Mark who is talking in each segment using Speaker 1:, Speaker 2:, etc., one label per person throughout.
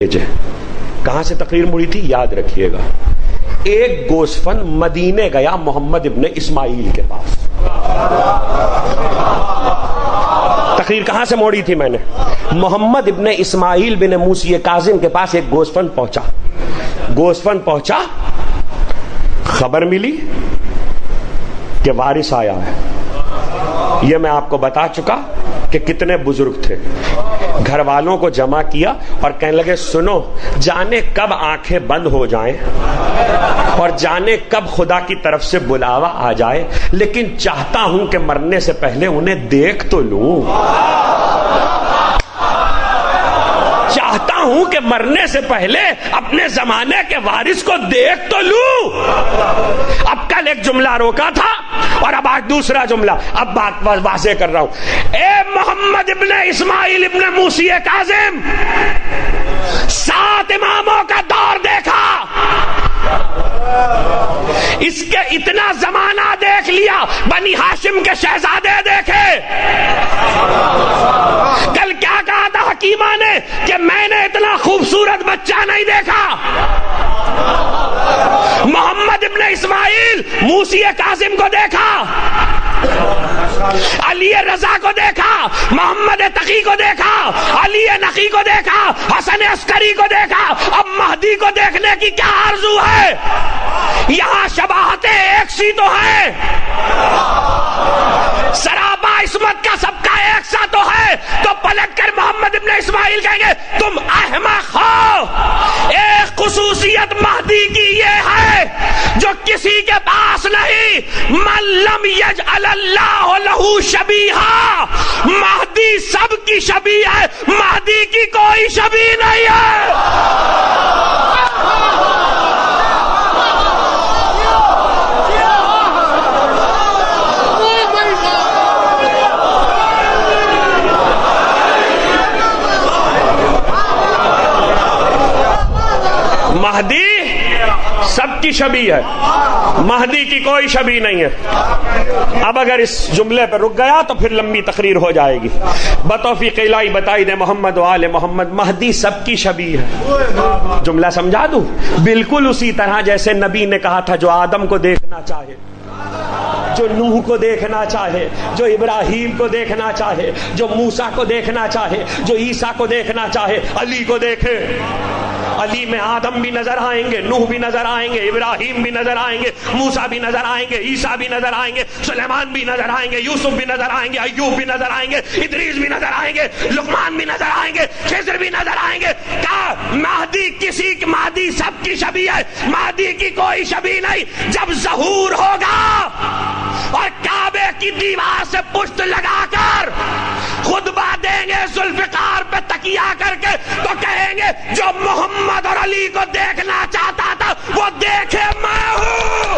Speaker 1: کہاں سے تقریر مڑی تھی یاد رکھیے گا. ایک گوسفند مدینے گیا محمد ابن اسماعیل کے پاس. تقریر کہاں سے موڑی تھی میں نے؟ محمد ابن اسماعیل بن موسی کاظم کے پاس ایک گوسفند پہنچا. خبر ملی کہ وارث آیا ہے. یہ میں آپ کو بتا چکا کہ کتنے بزرگ تھے. گھر والوں کو جمع کیا اور کہنے لگے سنو، جانے کب آنکھیں بند ہو جائیں اور جانے کب خدا کی طرف سے بلاوا آ جائے، لیکن چاہتا ہوں کہ مرنے سے پہلے انہیں دیکھ تو لوں. چاہتا ہوں کہ مرنے سے پہلے اپنے زمانے کے وارث کو دیکھ تو لوں. اب کل ایک جملہ روکا تھا اور اب آج دوسرا جملہ. اب بات واضح کر رہا ہوں. اے محمد ابن اسماعیل ابن موسی کاظم، 7 اماموں کا دور دیکھا، اس کے اتنا زمانہ دیکھ لیا، بنی ہاشم کے شہزادے دیکھے. کل کیا کہا تھا حکیمہ نے کہ میں نے اتنا خوبصورت بچہ نہیں دیکھا. محمد ابن اسماعیل موسی کاظم کو دیکھا، علی رضا کو دیکھا، محمد تقی کو دیکھا، علی نقی کو دیکھا، حسن عسکری کو دیکھا. اب مہدی کو دیکھنے کی کیا آرزو ہے؟ یہاں شباہتیں ایک سی تو ہے، سراپا عصمت کا سب کا ایک سا تو ہے. تو پلٹ کر محمد ابن اسماعیل کہیں گے تم احمق ہو. ایک خصوصیت مہدی کی یہ ہے جو کسی کے پاس نہیں، من لم یجعل اللہ لہ شبیہا. مہدی سب کی شبیہ ہے، مہدی کی کوئی شبیہ نہیں ہے. مہدی سب کی شبیہ ہے، مہدی کی کوئی شبیہ نہیں ہے. اب اگر اس جملے پر رک گیا تو پھر لمبی تقریر ہو جائے گی. بتوفیق الہی بتائی دے محمد و آل محمد، مہدی سب کی شبیہ ہے. جملہ سمجھا دوں؟ بالکل اسی طرح جیسے نبی نے کہا تھا جو آدم کو دیکھنا چاہے، جو نوح کو دیکھنا چاہے، جو ابراہیم کو دیکھنا چاہے، جو موسیٰ کو دیکھنا چاہے، جو عیسیٰ کو دیکھنا چاہے، علی کو دیکھے. علی میں آدم بھی نظر آئیں گے، نوح بھی نظر آئیں گے، ابراہیم بھی نظر آئیں گے، موسیٰ بھی نظر آئیں گے، عیسیٰ بھی نظر آئیں گے، سلیمان بھی نظر آئیں گے، یوسف بھی نظر آئیں گے، ایوب بھی نظر آئیں گے، ادریس بھی نظر آئیں گے، لقمان بھی نظر آئیں گے، خضر بھی نظر آئیں گے. کہا مہدی سب کی شبیہ ہے، مہدی کی کوئی شبیہ نہیں. جب ظہور ہوگا اور کعبے کی دیوار سے پشت لگا کر خطبہ دیں گے ذوالفقار پہ تکیہ کر کے، تو کہیں گے جو محمد اور علی کو دیکھنا چاہتا تھا وہ دیکھے میں ہوں.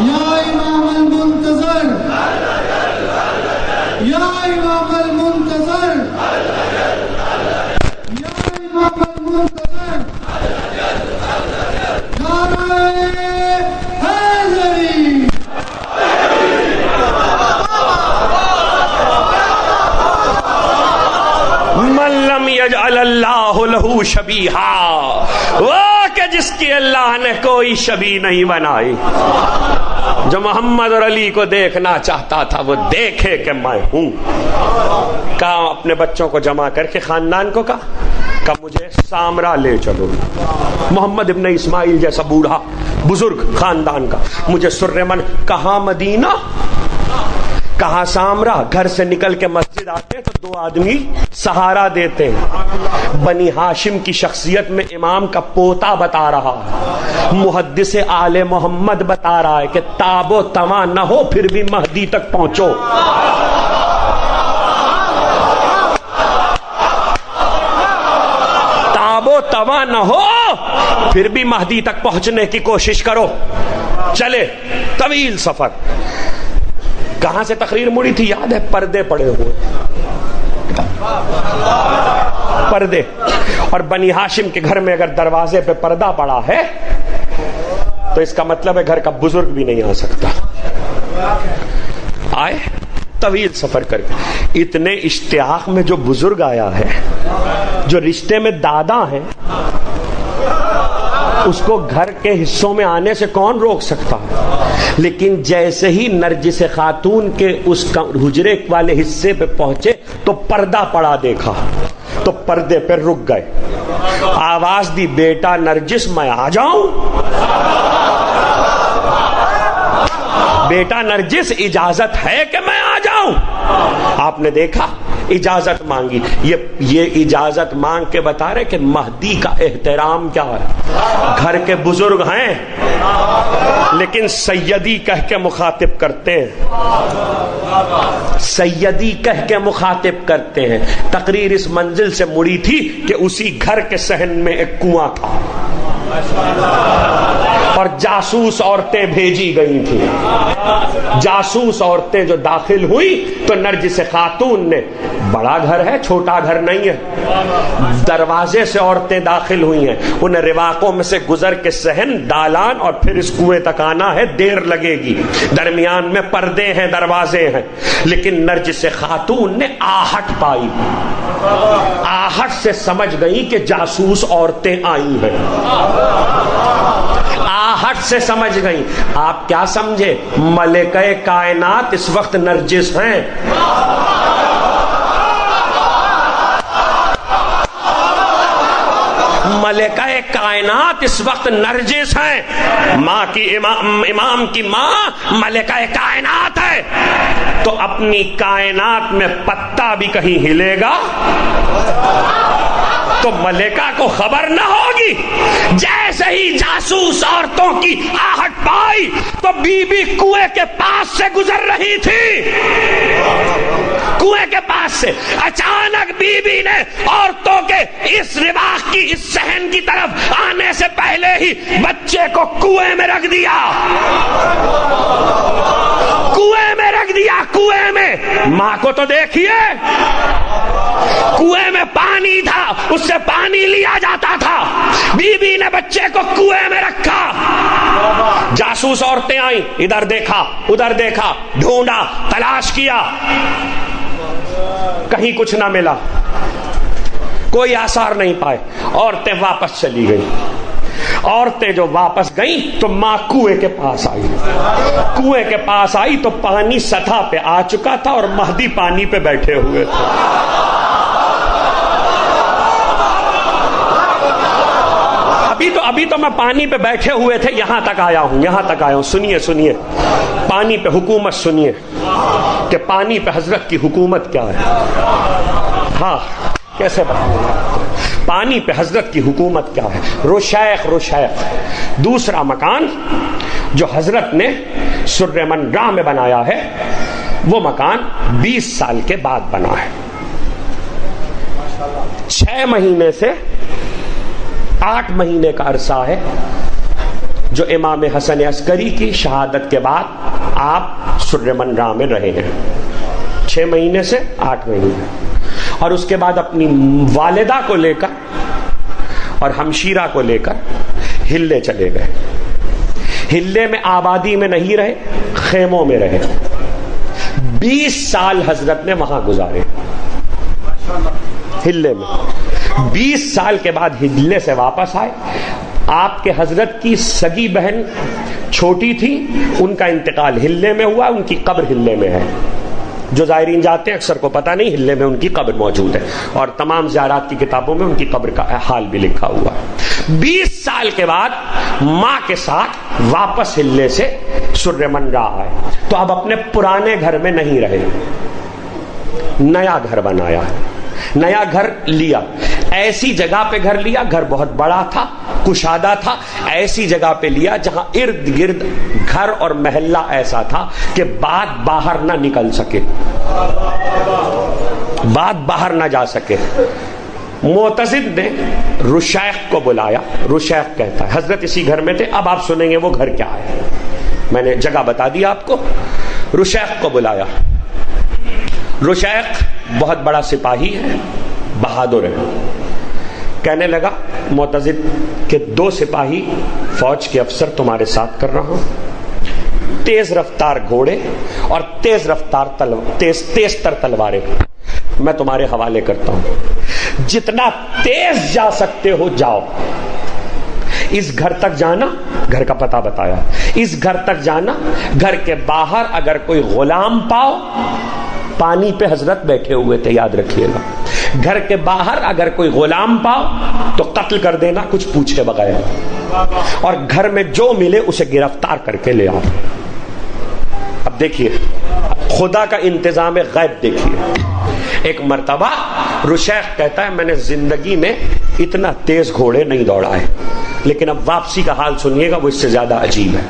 Speaker 2: یا امام المنتظر، یا امام المنتظر، یا امام المنتظر، نعرہ حیدری.
Speaker 1: من لم یجعل اللہ لہ شبیہا، وہ کہ جس کی اللہ نے کوئی شبیہ نہیں بنائی. جو محمد اور علی کو دیکھنا چاہتا تھا وہ دیکھے کہ میں ہوں. کہا اپنے بچوں کو جمع کر کے خاندان کو کہا مجھے سامرا لے چلو. محمد ابن اسماعیل جیسا بوڑھا بزرگ خاندان کا، مجھے سرمن. کہاں مدینہ، کہاں سامرا. گھر سے نکل کے مسجد آتے تو 2 آدمی سہارا دیتے ہیں. بنی ہاشم کی شخصیت میں امام کا پوتا بتا رہا ہے، محدث آل محمد بتا رہا ہے کہ تاب و تما نہ ہو پھر بھی مہدی تک پہنچو. تاب و تما نہ ہو پھر بھی مہدی تک پہنچنے کی کوشش کرو. چلے طویل سفر. کہاں سے تقریر مڑی تھی یاد ہے؟ پردے پڑے ہوئے، پردے. اور بنی ہاشم کے گھر میں اگر دروازے پہ پردہ پڑا ہے تو اس کا مطلب ہے گھر کا بزرگ بھی نہیں آ سکتا. آئے طویل سفر کر کے، اتنے اشتیاق میں جو بزرگ آیا ہے، جو رشتے میں دادا ہیں، اس کو گھر کے حصوں میں آنے سے کون روک سکتا ہے؟ لیکن جیسے ہی نرجس خاتون کے اس حجرے والے حصے پہ پہنچے تو پردہ پڑا دیکھا تو پردے پہ رک گئے، آواز دی بیٹا نرجس میں آ جاؤں؟ بیٹا نرجس اجازت ہے کہ میں آ جاؤں؟ آپ نے دیکھا اجازت مانگی. یہ اجازت مانگ کے بتا رہے کہ مہدی کا احترام کیا ہے. گھر کے بزرگ ہیں لیکن سیدی کہہ کے مخاطب کرتے ہیں, سیدی کہہ کے مخاطب کرتے ہیں. تقریر اس منزل سے مڑی تھی کہ اسی گھر کے صحن میں ایک کنواں تھا اور جاسوس عورتیں بھیجی گئی تھیں. جاسوس عورتیں جو داخل ہوئی تو نرجس خاتون نے, بڑا گھر ہے چھوٹا گھر نہیں ہے, دروازے سے عورتیں داخل ہوئی ہیں. انہیں رواقوں میں سے گزر کے صحن, دالان اور پھر اس کنویں تک آنا ہے, دیر لگے گی. درمیان میں پردے ہیں, دروازے ہیں, لیکن نرجس خاتون نے آہٹ پائی. آہٹ سے سمجھ گئی کہ جاسوس عورتیں آئی ہیں. آہٹ سے سمجھ گئی. آپ کیا سمجھے, ملکہ کائنات اس وقت نرجس ہیں. ملکہ کائنات اس وقت نرجس ہیں. ماں کی امام کی ماں ملکہ کائنات ہے, تو اپنی کائنات میں پتا بھی کہیں ہلے گا تو ملکہ کو خبر نہ ہوگی. جیسے ہی جاسوس عورتوں کی آہٹ پائی تو بی بی کنویں کے پاس سے گزر رہی تھی. کنویں کے پاس سے اچانک بی بی نے عورتوں کے اس رواق کی, اس صحن کی طرف آنے سے پہلے ہی بچے کو کنویں میں رکھ دیا. کنویں میں رکھ دیا, کنویں میں. ماں کو تو دیکھیے, کنویں میں پانی تھا, اس سے پانی لیا جاتا تھا. بی بی نے بچے کو کنویں میں رکھا. جاسوس عورتیں آئیں, ادھر دیکھا ادھر دیکھا, ڈھونڈا, تلاش کیا, کہیں کچھ نہ ملا, کوئی آثار نہیں پائے. عورتیں واپس چلی گئی. عورتیں جو واپس گئیں تو ماں کنویں کے پاس آئی. کنویں کے پاس آئی تو پانی سطح پہ آ چکا تھا اور مہدی پانی پہ بیٹھے ہوئے تھے. ابھی تو میں پانی پہ بیٹھے ہوئے تھے, یہاں تک آیا ہوں. سنیے پانی پہ حکومت سنیے کہ پانی پہ حضرت کی حکومت کیا ہے. ہاں کیسے پانی پہ حضرت کی حکومت کیا ہے. روشیخ دوسرا مکان جو حضرت نے سر من راہ میں بنایا ہے, وہ مکان 20 سال کے بعد بنا ہے. 6 مہینے سے 8 مہینے کا عرصہ ہے جو امام حسن عسکری کی شہادت کے بعد آپ سر من راہ میں رہے ہیں. 6 مہینے سے 8 مہینے, اور اس کے بعد اپنی والدہ کو لے کر اور ہمشیرہ کو لے کر ہلے چلے گئے. ہلے میں آبادی میں نہیں رہے, خیموں میں رہے. 20 سال حضرت نے وہاں گزارے ہلے میں. 20 سال کے بعد ہلے سے واپس آئے. آپ کے حضرت کی سگی بہن چھوٹی تھی, ان کا انتقال ہلے میں ہوا, ان کی قبر ہلے میں ہے. جو زائرین جاتے ہیں اکثر کو پتہ نہیں, ہلے میں ان کی قبر موجود ہے, اور تمام زیارات کی کتابوں میں ان کی قبر کا حال بھی لکھا ہوا ہے. 20 سال کے بعد ماں کے ساتھ واپس ہلے سے سر من راہ آئے, تو اب اپنے پرانے گھر میں نہیں رہے, نیا گھر بنایا, نیا گھر لیا. ایسی جگہ پہ گھر لیا, گھر بہت بڑا تھا, کشادہ تھا. ایسی جگہ پہ لیا جہاں ارد گرد گھر اور محلہ ایسا تھا کہ بات باہر نہ نکل سکے, بات باہر نہ جا سکے. معتزد نے رشیخ کو بلایا. رشیخ کہتا ہے حضرت اسی گھر میں تھے. اب آپ سنیں گے وہ گھر کیا ہے, میں نے جگہ بتا دی آپ کو. رشیخ کو بلایا. رشیخ بہت بڑا سپاہی ہے, بہادر ہے. کہنے لگا معتزد کہ 2 سپاہی فوج کے افسر تمہارے ساتھ کر رہا ہوں, تیز رفتار گھوڑے اور تیز تر تلواریں میں تمہارے حوالے کرتا ہوں. جتنا تیز جا سکتے ہو جاؤ. اس گھر تک جانا, گھر کا پتہ بتایا, اس گھر تک جانا, گھر کے باہر اگر کوئی غلام پاؤ, پانی پہ حضرت بیٹھے ہوئے تھے یاد رکھیے گا, گھر کے باہر اگر کوئی غلام پاؤ تو قتل کر دینا کچھ پوچھے بغیر, اور گھر میں جو ملے اسے گرفتار کر کے لے آؤ. اب دیکھیے خدا کا انتظام غیب دیکھیے. ایک مرتبہ رشیق کہتا ہے میں نے زندگی میں اتنا تیز گھوڑے نہیں دوڑا ہے, لیکن اب واپسی کا حال سنیے گا, وہ اس سے زیادہ عجیب ہے.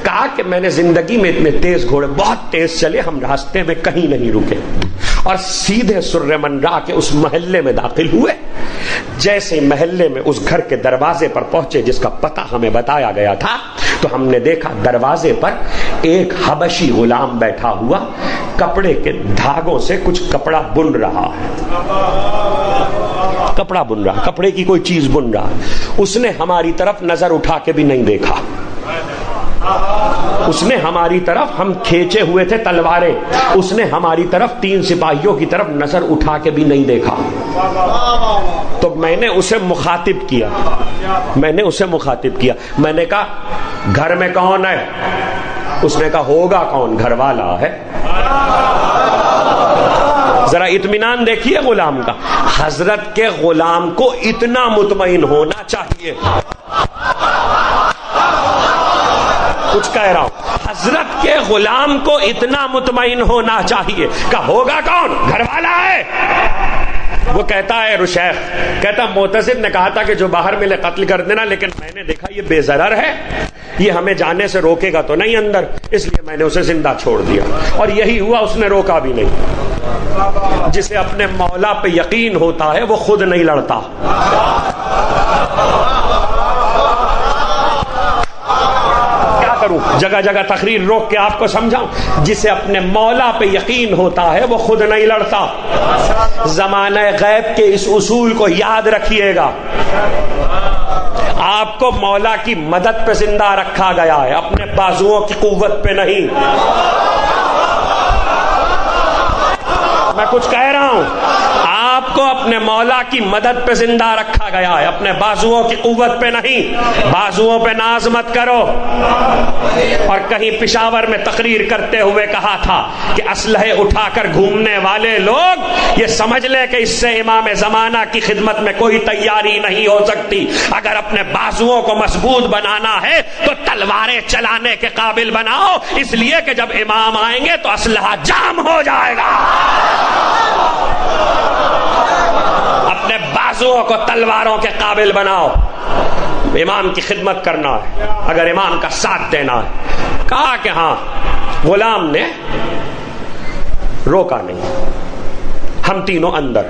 Speaker 1: کہا کہ میں نے زندگی میں اتنے تیز گھوڑے بہت تیز چلے, ہم راستے میں کہیں نہیں رکے اور سیدھے سر منڈا کے اس محلے میں داخل ہوئے. جیسے محلے میں اس گھر کے دروازے پر پہنچے جس کا پتہ ہمیں بتایا گیا تھا, تو ہم نے دیکھا دروازے پر ایک حبشی غلام بیٹھا ہوا, کپڑے کے دھاگوں سے کچھ کپڑا بن رہا ہے, کپڑا بن رہا, کپڑے کی کوئی چیز بن رہا. اس نے ہماری طرف نظر اٹھا کے بھی نہیں دیکھا, اس نے ہماری طرف, ہم کھینچے ہوئے تھے تلواریں, اس نے ہماری طرف 3 سپاہیوں کی طرف نظر اٹھا کے بھی نہیں دیکھا. تو میں نے اسے مخاطب کیا, میں نے کہا گھر میں کون ہے؟ اس نے کہا ہوگا کون, گھر والا ہے. ذرا اطمینان دیکھیے غلام کا. حضرت کے غلام کو اتنا مطمئن ہونا چاہیے, کچھ کہہ رہا ہوں, حضرت کے غلام کو اتنا مطمئن ہونا چاہیے کہ ہوگا کون, گھر والا ہے. وہ کہتا ہے رشیق, کہتا معتضد نے کہا تھا کہ جو باہر ملے قتل کر دینا, لیکن میں نے دیکھا یہ بے ضرر ہے, یہ ہمیں جانے سے روکے گا تو نہیں اندر, اس لیے میں نے اسے زندہ چھوڑ دیا. اور یہی ہوا, اس نے روکا بھی نہیں. جسے اپنے مولا پہ یقین ہوتا ہے وہ خود نہیں لڑتا. جگہ جگہ تقریر روک کے آپ کو سمجھاؤں, جسے اپنے مولا پہ یقین ہوتا ہے وہ خود نہیں لڑتا. زمانہ غیب کے اس اصول کو یاد رکھیے گا. آپ کو مولا کی مدد پہ زندہ رکھا گیا ہے, اپنے بازوؤں کی قوت پہ نہیں. میں کچھ کہہ رہا ہوں, آپ کو اپنے مولا کی مدد پہ زندہ رکھا گیا ہے, اپنے بازوؤں کی قوت پہ نہیں. بازوؤں پہ ناز مت کرو. اور کہیں پشاور میں تقریر کرتے ہوئے کہا تھا کہ اسلحے اٹھا کر گھومنے والے لوگ یہ سمجھ لے کہ اس سے امام زمانہ کی خدمت میں کوئی تیاری نہیں ہو سکتی. اگر اپنے بازوؤں کو مضبوط بنانا ہے تو تلواریں چلانے کے قابل بناؤ, اس لیے کہ جب امام آئیں گے تو اسلحہ جام ہو جائے گا. اپنے بازوؤں کو تلواروں کے قابل بناؤ. امام کی خدمت کرنا ہے, اگر امام کا ساتھ دینا ہے. کہا کہ ہاں, غلام نے روکا نہیں, ہم تینوں اندر.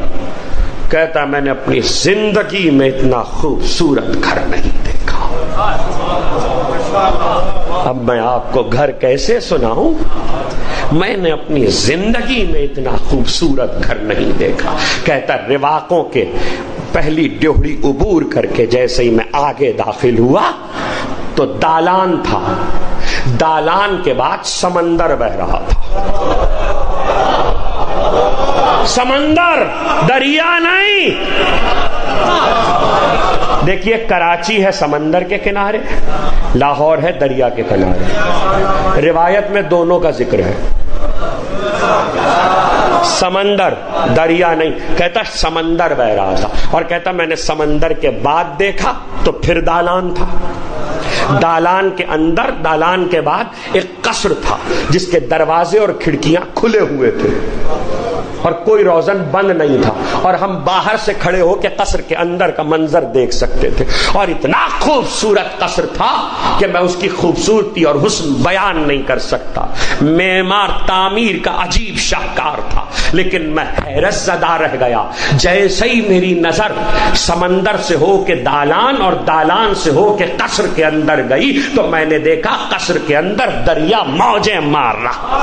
Speaker 1: کہتا میں نے اپنی زندگی میں اتنا خوبصورت گھر نہیں دیکھا. اب میں آپ کو گھر کیسے سناؤں, میں نے اپنی زندگی میں اتنا خوبصورت گھر نہیں دیکھا. کہتا رواقوں کے پہلی ڈیوڑی عبور کر کے جیسے ہی میں آگے داخل ہوا تو دالان تھا, دالان کے بعد سمندر بہ رہا تھا. سمندر, دریا نہیں. دیکھیے کراچی ہے سمندر کے کنارے, لاہور ہے دریا کے کنارے. روایت میں دونوں کا ذکر ہے. سمندر, دریا نہیں. کہتا سمندر بہ رہا تھا, اور کہتا میں نے سمندر کے بعد دیکھا تو پھر دالان تھا. دالان کے اندر, دالان کے بعد ایک قصر تھا جس کے دروازے اور کھڑکیاں کھلے ہوئے تھے اور کوئی روزن بند نہیں تھا, اور ہم باہر سے کھڑے ہو کے قصر کے اندر کا منظر دیکھ سکتے تھے. اور اتنا خوبصورت قصر تھا کہ میں اس کی خوبصورتی اور حسن بیان نہیں کر سکتا. معمار تعمیر کا عجیب شاہکار تھا, لیکن میں حیرت زدہ رہ گیا. جیسے ہی میری نظر سمندر سے ہو کے دالان اور دالان سے ہو کے قصر کے اندر گئی تو میں نے دیکھا قصر کے اندر دریا موجیں مار رہا.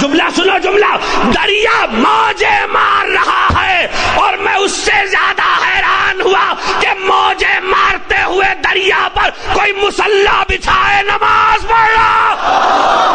Speaker 1: جملہ سنو, جملہ, دریا موجیں مار رہا ہے, اور میں اس سے زیادہ حیران من ہوا کہ موجیں مارتے ہوئے دریا پر کوئی مصلی بچھائے نماز پڑھ رہا